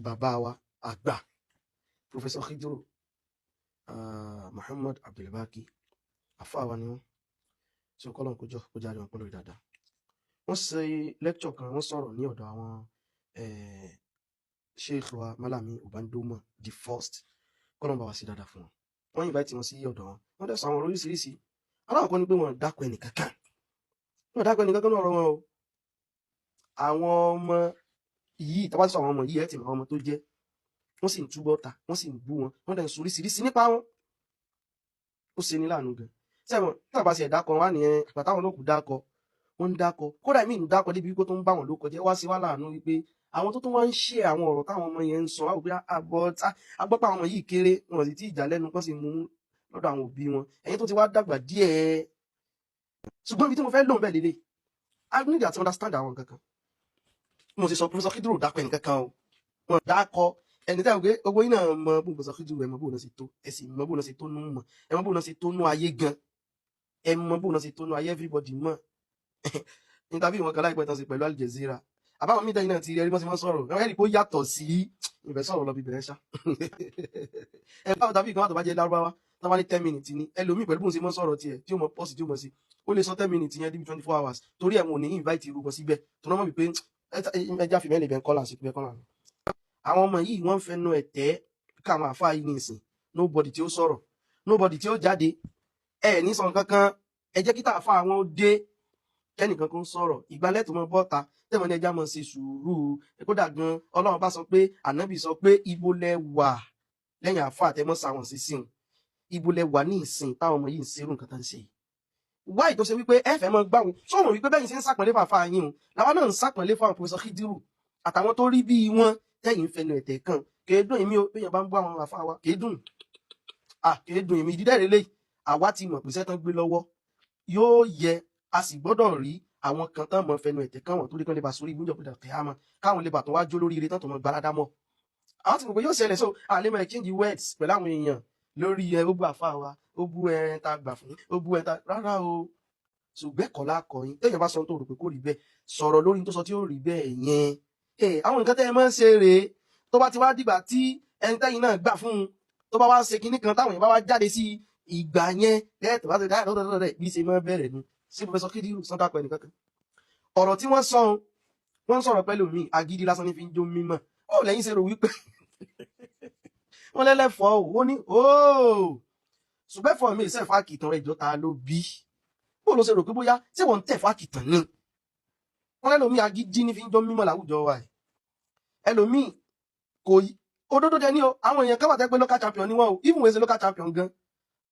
bàbá wa àgbà Professor Khidru Muhammad Abdulbaki àfáà wa ni wọ́n tí ó kọ́lọ̀ kó jáde wọn pẹ́ lórí dáadáa. Wọ́n ṣe lecture kan, wọ́n sọ̀rọ̀ ní ọ̀dọ̀ àwọn Sheikh wa Malami Ubandoma the first, kọ́lọ̀ bá wa sí dáadáa fún wọn. Wọ́n invite wọn sí ọ̀dọ̀ wọn, wọ́n dẹ̀ sọ àwọn oríṣiríṣi. Aláwọ̀kọ́ ni pé wọ́n dákọ̀ ẹnìkankan náà ọ̀rọ̀ wọn o. Àwọn ọmọ yìí, tàbá sọ àwọn ọmọ yìí ẹ̀ tí àwọn ọmọ tó jẹ́, wọ́n sì ń túbọ̀ ta, wọ́n sì ń bú wọn, wọ́n dẹ̀ ń sọ oríṣiríṣi nípa wọn. Ó ṣe ní láàánú gan. Sẹ́wọ̀n tàbá sì ẹ̀dákọ̀ wá nìyẹn, àpàtà àwọn olókùn dákọ̀, wọ́n ń dákọ̀, kódà mí ń dákọ̀ débi wípé tó ń bá wọn lóko jẹ́, wá sí wá láàánú wípé àwọn tó tún wá ń ṣe àwọn ọ̀rọ̀ táwọn ọmọ yẹn ń sọ, wá wò pé agbọ́pọ̀ àwọn ọmọ yìí kéré, wọn sì tí ìjà lẹ́nu kan sì mú lọ́dọ̀ àwọn òbí wọn. Ẹ̀yin tó ti wá dàgbà díẹ̀. Ṣùgbọ́n ibi tí mo fẹ́ lò ń bẹ̀ lélẹ̀, I need to understand àwọn kankan. Mo sì sọ Professor Khidru dákọ̀ ẹnì kankan o. Wọ́n dákọ̀ ẹni tí a gbé owó iná mọ bó Professor Khidru ẹ mọ bó náà ṣe tó, ẹ sì mọ bó náà ṣe tó nú mọ, ẹ mọ bó náà ṣe tó nú ayé gan, ẹ mọ bó náà ṣe tó nú ayé everybody mọ. Interview wọn kan láìpẹ́ tán sí pẹ̀lú Al Jazeera. Àbáwọn mídà yìí náà ti rí ẹrí bọ́n sí wọ́n sọ̀rọ̀, ẹ rí kó yàtọ̀ sí ìbẹ̀ sọ̀rọ̀ lọ bí bẹ̀rẹ̀ ṣá. Ẹ báwọn tàbí kan wà tó bá jẹ́ Lárúbáwá, tó bá ní 10 minutes ni, ẹlòmíì pẹ̀lú bóun ṣe mọ́ sọ̀rọ̀ tiẹ̀ tí ó mọ pọ́sì tí ó mọ̀ sí, ó lè sọ 10 minutes yẹn débi 24 hours, torí ẹ̀ wọn ò ní invite irú wọn síbẹ̀, tó náà mọ̀ wípé ẹja fìmẹ́ lè bẹ̀ kọ́là sí pé kọ́là. Àwọn ọmọ yìí wọ́n ń fẹnu ẹ̀tẹ́ káwọn àfáà yìí ní ìsìn, nobody tí ó sọ̀rọ̀, nobody tí ó jáde, ẹ ní sọ kankan, ẹ jẹ́ kí tàfáà àwọn ó dé, kẹ́nìkan kan sọ̀rọ̀, ìgbàlẹ̀ tó mọ bọ́ta, tẹ́mọ̀ ní ẹja mọ̀ ṣe sùúrù, kódà gan Ọlọ́run bá sọ pé, Ànábì sọ pé ibo lẹ wà lẹ́yìn àfáà tẹ́mọ̀ sáwọn sí sí ibo lẹ wà ní ìsìn táwọn ọmọ yìí ń ṣerú nǹkan tá ń ṣe. Wáì tó ṣe wípé ẹ fẹ́ mọ gbáwọn, sọ̀rọ̀ wípé bẹ́yìn ṣe ń sàpọ̀nlé fàfà yín o, làwọn náà ń sàpọ̀nlé fáwọn Professor Khidru àtàwọn tó rí bí wọn tẹ́yìn fẹnu ẹ̀tẹ̀ kan, kéèdùn èmi o, béèyàn bá ń gbọ́ àwọn àfáà wa, kéèdùn èmi ìdídẹ́ rẹ̀ lẹ́yìn, àwa ti mọ̀ pé sẹ́tàn gbé lọ́wọ́ yóò yẹ, a sì gbọ́dọ̀ rí àwọn kan tán mọ̀ fẹnu ẹ̀tẹ̀ kan wọ̀n tó rí kan lè bá sórí ìgbìyànjú pẹ̀lú àmọ́ káwọn lè bà tó wá jó lórí ire tán tó mọ̀ gbalada mọ́. Àwọn ti mọ̀ pé yóò ṣẹlẹ̀, so àlè mọ̀ exchange words pẹ̀lú àwọn èèyàn lórí ó bú àfáà wa, ó bú ẹ ta gbà fún, ó bú ẹ ta rárá o. Ṣùgbẹ́ kọ́lá kọyìn téèyàn bá sọ tó rò pé kò rí bẹ́ẹ̀, sọ̀rọ̀ lórí tó sọ tí ó rí bẹ́ẹ̀ yẹn. Àwọn nǹkan tẹ́ ẹ máa ń ṣe rèé, tó bá ti wá dìgbà tí ẹni tẹ́yìn náà gbà fún un tó bá wá ṣe kinní kan táwọn èèyàn bá wá jáde sí ìgbà yẹn lẹ́ẹ̀tọ́ bá ti dá lọ́dọ̀ọ́dọ̀ bí ṣe máa bẹ̀rẹ̀ nu sí Professor Khidru sọ́dọ̀ àpẹ nìkan kan. Ọ̀rọ̀ tí wọ́n sọ wọ́n sọ̀rọ̀ pẹ̀lú mi agídí lásán ní fi ń jó mímọ́, ó lẹ́yìn ṣe rò wípé wọ́n lẹ́lẹ́fọ́ ó ní ṣùgbẹ́ fọ́ mi ìṣẹ́fà kìtàn ẹjọ́ ta ló bí, bó ló ṣe rò pé bóyá tí wọ́n ń tẹ̀fà kìtàn ni. Wọ́n lẹ́lòmí agídí ní fi ń jó mímọ́ láwùjọ wa ẹ̀, ẹlòmí kò yí òdodo dẹ ní o, àwọn èèyàn kan wà tẹ́ pé local champion ni wọ́n o, even wẹ́sẹ̀ local champion gan